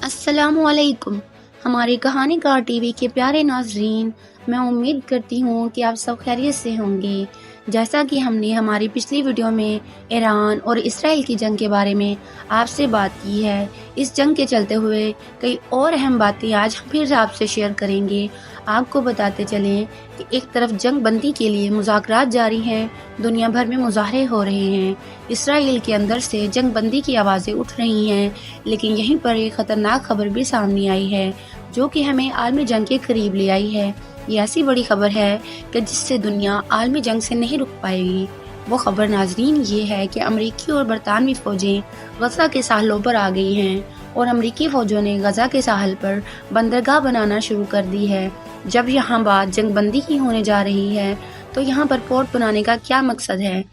अस्सलाम वालेकुम। हमारी कहानी का टीवी के प्यारे नाजरीन, मैं उम्मीद करती हूँ कि आप सब खैरियत से होंगे। जैसा कि हमने हमारी पिछली वीडियो में ईरान और इसराइल की जंग के बारे में आपसे बात की है, इस जंग के चलते हुए कई और अहम बातें आज हम फिर आपसे शेयर करेंगे। आपको बताते चलें कि एक तरफ जंग बंदी के लिए मुज़ाकरात जारी हैं, दुनिया भर में मुजाहरे हो रहे हैं, इसराइल के अंदर से जंग बंदी की आवाज़ें उठ रही हैं, लेकिन यहीं पर एक ख़तरनाक खबर भी सामने आई है जो कि हमें आलमी जंग के करीब ले आई है। ये ऐसी बड़ी खबर है कि जिससे दुनिया आलमी जंग से नहीं रुक पाएगी। वो खबर नाजरीन ये है कि अमरीकी और बरतानवी फ़ौजें गज़ा के साहलों पर आ गई हैं और अमरीकी फ़ौजों ने गज़ा के साहल पर बंदरगाह बनाना शुरू कर दी है। जब यहाँ बात जंग बंदी की होने जा रही है तो यहाँ पर पोर्ट बनाने का क्या मकसद है?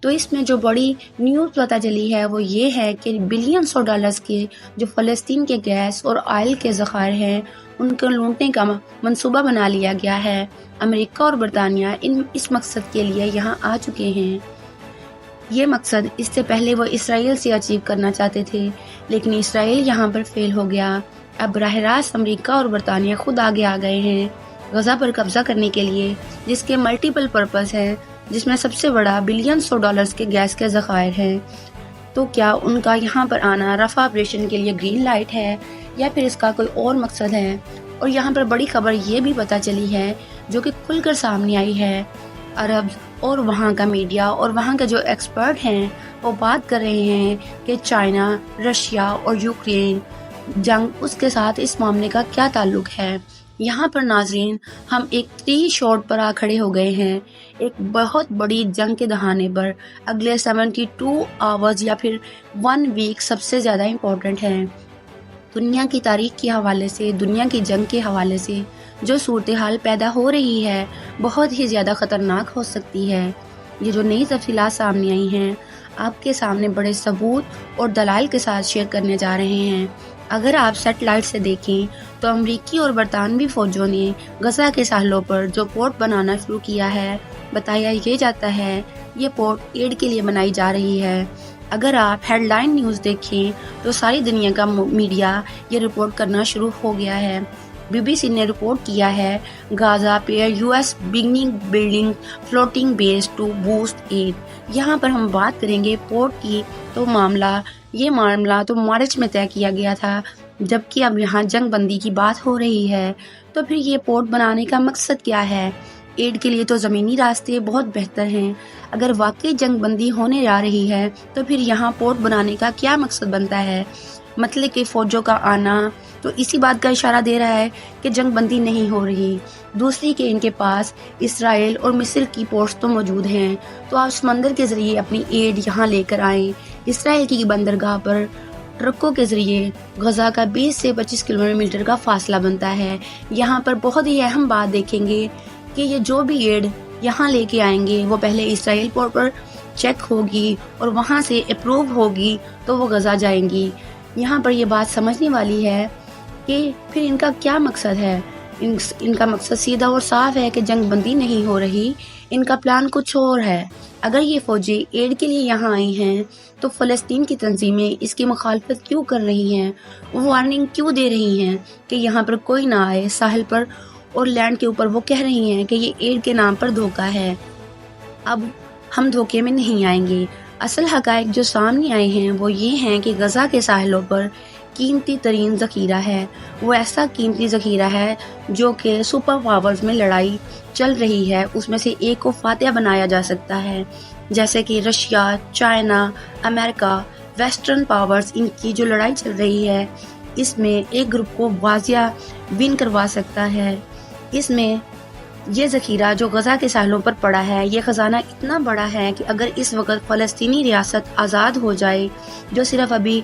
तो इसमें जो बड़ी न्यूज़ पता चली है वो ये है कि बिलियंस ऑफ डॉलर्स के जो फ़लस्तीन के गैस और ऑयल के ज़खायर हैं उनको लूटने का मंसूबा बना लिया गया है। अमेरिका और बरतानिया इस मकसद के लिए यहाँ आ चुके हैं। ये मकसद इससे पहले वो इसराइल से अचीव करना चाहते थे, लेकिन इसराइल यहाँ पर फेल हो गया। अब बराह रास्त अमेरिका और बरतानिया खुद आगे आ गए हैं गज़ा पर कब्जा करने के लिए, जिसके मल्टीपल पर्पस हैं, जिसमें सबसे बड़ा बिलियंस ऑफ डॉलर्स के गैस के ज़खायर हैं। तो क्या उनका यहाँ पर आना रफ़ा ऑपरेशन के लिए ग्रीन लाइट है या फिर इसका कोई और मकसद है? और यहाँ पर बड़ी खबर ये भी पता चली है जो कि खुलकर सामने आई है। अरब और वहाँ का मीडिया और वहाँ के जो एक्सपर्ट हैं वो बात कर रहे हैं कि चाइना, रशिया और यूक्रेन जंग उसके साथ इस मामले का क्या ताल्लुक है। यहाँ पर नाजरीन हम एक 3 शॉट पर आ खड़े हो गए हैं, एक बहुत बड़ी जंग के दहाने पर। अगले 72 आवर्स या फिर 1 वीक सबसे ज़्यादा इम्पोर्टेंट है। दुनिया की तारीख के हवाले से, दुनिया की जंग के हवाले से जो सूरत हाल पैदा हो रही है बहुत ही ज़्यादा ख़तरनाक हो सकती है। ये जो नई तफसीलात सामने आई हैं आपके सामने बड़े सबूत और दलाइल के साथ शेयर करने जा रहे हैं। अगर आप सैटेलाइट से देखें तो अमरीकी और बरतानवी फ़ौजों ने गज़ा के साहलों पर जो पोर्ट बनाना शुरू किया है, बताया ये जाता है ये पोर्ट एड के लिए बनाई जा रही है। अगर आप हेडलाइन न्यूज़ देखें तो सारी दुनिया का मीडिया ये रिपोर्ट करना शुरू हो गया है। बीबीसी ने रिपोर्ट किया है गाजा पे US beginning building floating base to boost aid. यहाँ पर हम बात करेंगे पोर्ट की तो ये मामला तो मार्च में तय किया गया था, जबकि अब यहाँ जंग बंदी की बात हो रही है। तो फिर ये पोर्ट बनाने का मकसद क्या है? एड के लिए तो ज़मीनी रास्ते बहुत बेहतर हैं। अगर वाकई जंग बंदी होने जा रही है तो फिर यहाँ पोर्ट बनाने का क्या मकसद बनता है? मतलब कि फ़ौजों का आना तो इसी बात का इशारा दे रहा है कि जंग बंदी नहीं हो रही। दूसरी के इनके पास इसराइल और मिस्र की पोर्ट्स तो मौजूद हैं, तो आप समंदर के ज़रिए अपनी एड यहाँ लेकर आएँ। इसराइल की बंदरगाह पर ट्रकों के ज़रिए गज़ा का 20 से 25 किलोमीटर का फासला बनता है। यहाँ पर बहुत ही अहम बात देखेंगे कि ये जो भी एड यहाँ लेके आएंगे वो पहले इसराइल पोर्ट पर चेक होगी और वहाँ से अप्रूव होगी तो वो गज़ा जाएंगी। यहाँ पर ये बात समझने वाली है कि फिर इनका क्या मकसद है। इनका मकसद सीधा और साफ है कि जंग बंदी नहीं हो रही, इनका प्लान कुछ और है। अगर ये फ़ौजी एड के लिए यहाँ आई हैं तो फ़लस्तीन की तंजीमें इसकी मुखालफत क्यों कर रही हैं? वो वार्निंग क्यों दे रही हैं कि यहाँ पर कोई ना आए साहिल पर और लैंड के ऊपर? वो कह रही हैं कि ये एड के नाम पर धोखा है, अब हम धोखे में नहीं आएंगे। असल हक़ाइक़ जो सामने आए हैं वो ये हैं कि गज़ा के साहिलों पर कीमती तरीन ज़ख़ीरा है। वो ऐसा कीमती ज़ख़ीरा है जो कि सुपर पावर्स में लड़ाई चल रही है उसमें से एक को फातिहा बनाया जा सकता है, जैसे कि Russia, China, America, western powers. इनकी जो लड़ाई चल रही है इसमें एक ग्रुप को वाजिया विन करवा सकता है। इसमें ये ज़ख़ीरा जो गज़ा के साहलों पर पड़ा है, ये ख़जाना इतना बड़ा है कि अगर इस वक्त फ़लस्तीनी रियासत आज़ाद हो जाए जो सिर्फ अभी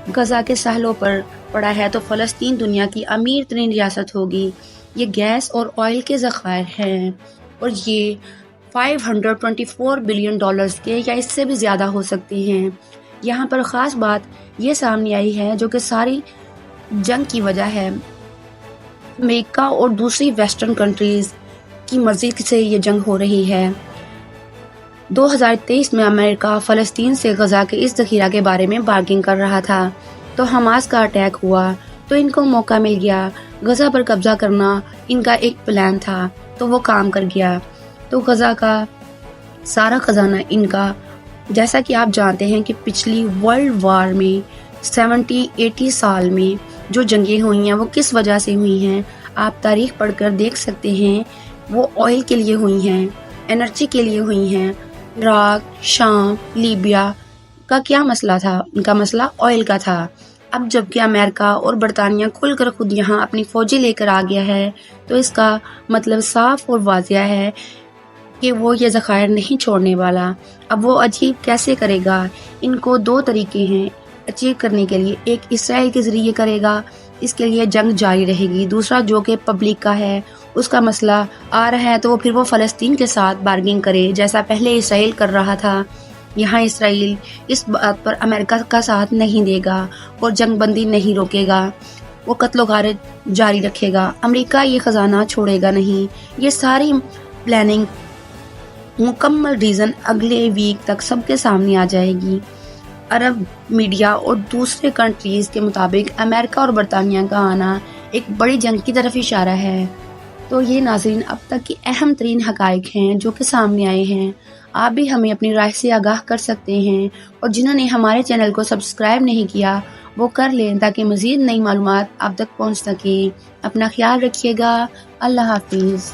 गज़ा के साहलों पर पड़ा है तो फ़लस्तीन दुनिया की अमीर तरीन रियासत होगी। ये गैस और ऑयल के ज़खायर हैं और ये 524 बिलियन डॉलर्स के या इससे भी ज़्यादा हो सकते हैं। यहाँ पर ख़ास बात ये सामने आई है जो कि सारी जंग की वजह है। अमेरिका और दूसरी वेस्टर्न कंट्रीज़ की मर्ज़ी से ये जंग हो रही है। 2023 में अमेरिका फ़लस्तीन से गज़ा के इस ज़ख़ीरा के बारे में बार्गिंग कर रहा था तो हमास का अटैक हुआ تو ان کو موقع مل گیا، غزہ پر قبضہ کرنا ان کا ایک پلان تھا، تو وہ کام کر گیا۔ تو غزہ کا سارا خزانہ ان کا، جیسا کہ آپ جانتے ہیں کہ پچھلی ورلڈ وار میں 70-80 سال میں جو جنگیں ہوئی ہیں وہ کس وجہ سے ہوئی ہیں، آپ تاریخ پڑھ کر دیکھ سکتے ہیں۔ وہ آئل کے لیے ہوئی ہیں، انرجی کے لیے ہوئی ہیں۔ عراق، شام، لیبیا کا کیا مسئلہ تھا؟ ان کا مسئلہ آئل کا تھا۔ اب جب کہ امریکہ اور برطانیہ کھل کر خود یہاں اپنی فوجی لے کر آ گیا ہے، تو اس کا مطلب صاف اور واضح ہے کہ وہ یہ ذخائر نہیں چھوڑنے والا۔ اب وہ اچیو کیسے کرے گا؟ ان کو دو طریقے ہیں اچیو کرنے کے لیے، ایک اسرائیل کے ذریعے کرے گا، اس کے لیے جنگ جاری رہے گی، دوسرا جو کہ پبلک کا ہے، اس کا مسئلہ آ رہا ہے تو پھر وہ فلسطین کے ساتھ بارگننگ کرے، جیسا پہلے اسرائیل کر رہا تھا۔ یہاں اسرائیل اس بات پر امریکہ کا ساتھ نہیں دے گا اور جنگ بندی نہیں روکے گا، وہ قتل و غارت جاری رکھے گا۔ امریکہ یہ خزانہ چھوڑے گا نہیں۔ یہ ساری پلاننگ مکمل ریزن اگلے ویک تک سب کے سامنے آ جائے گی۔ عرب میڈیا اور دوسرے کنٹریز کے مطابق امریکہ اور برطانیہ کا آنا ایک بڑی جنگ کی طرف اشارہ ہے۔ تو یہ ناظرین اب تک کی اہم ترین حقائق ہیں جو کہ سامنے آئے ہیں۔ آپ بھی ہمیں اپنی رائے سے آگاہ کر سکتے ہیں، اور جنہوں نے ہمارے چینل کو سبسکرائب نہیں کیا وہ کر لیں تاکہ مزید نئی معلومات آپ تک پہنچ سکیں۔ اپنا خیال رکھیے گا۔ اللہ حافظ۔